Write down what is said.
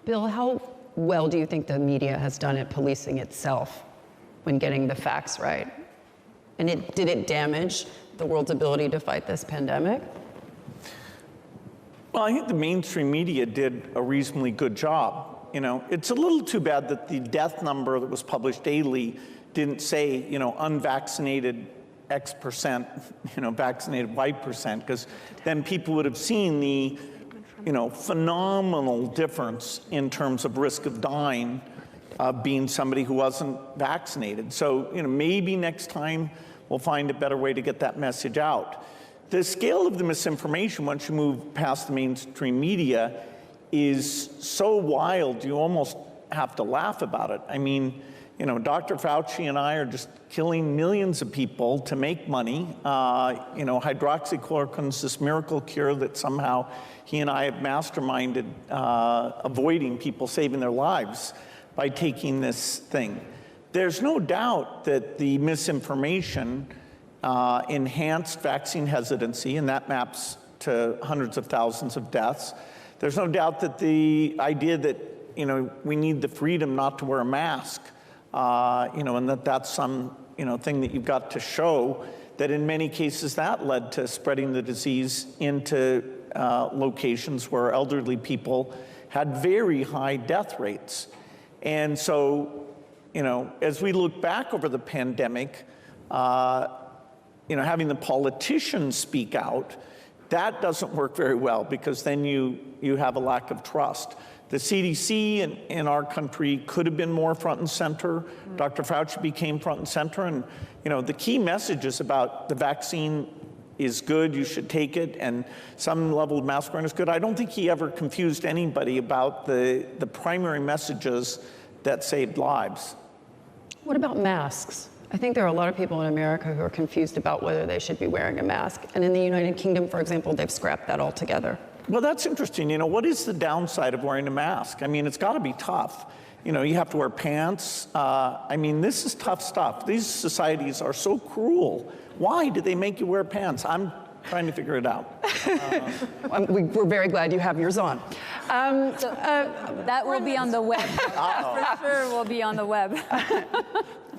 Bill, how well do you think the media has done at policing itself when getting the facts right? And did it damage the world's ability to fight this pandemic? Well, I think the mainstream media did a reasonably good job. You know, it's a little too bad that the death number that was published daily didn't say, you know, unvaccinated X percent, you know, vaccinated Y percent, because then people would have seen the, you know, phenomenal difference in terms of risk of dying being somebody who wasn't vaccinated. So, you know, maybe next time we'll find a better way to get that message out. The scale of the misinformation, once you move past the mainstream media, is so wild, you almost have to laugh about it. I mean, you know, Dr. Fauci and I are just killing millions of people to make money. You know, hydroxychloroquine's this miracle cure that somehow he and I have masterminded avoiding people saving their lives by taking this thing. There's no doubt that the misinformation enhanced vaccine hesitancy, and that maps to hundreds of thousands of deaths. There's no doubt that the idea that, you know, we need the freedom not to wear a mask, you know, and that's some, you know, thing that you've got to show, that in many cases that led to spreading the disease into locations where elderly people had very high death rates. And so, you know, as we look back over the pandemic, you know, having the politicians speak out, that doesn't work very well, because then you have a lack of trust. The CDC in our country could have been more front and center. Dr. Fauci became front and center, and you know, the key messages about the vaccine is good, you should take it, and some level of mask wearing is good. I don't think he ever confused anybody about the primary messages that saved lives. What about masks? I think there are a lot of people in America who are confused about whether they should be wearing a mask. And in the United Kingdom, for example, they've scrapped that altogether. Well, that's interesting. You know, what is the downside of wearing a mask? I mean, it's got to be tough. You know, you have to wear pants. I mean, this is tough stuff. These societies are so cruel. Why do they make you wear pants? I'm trying to figure it out. We're very glad you have yours on. That will be on the web. For sure will be on the web.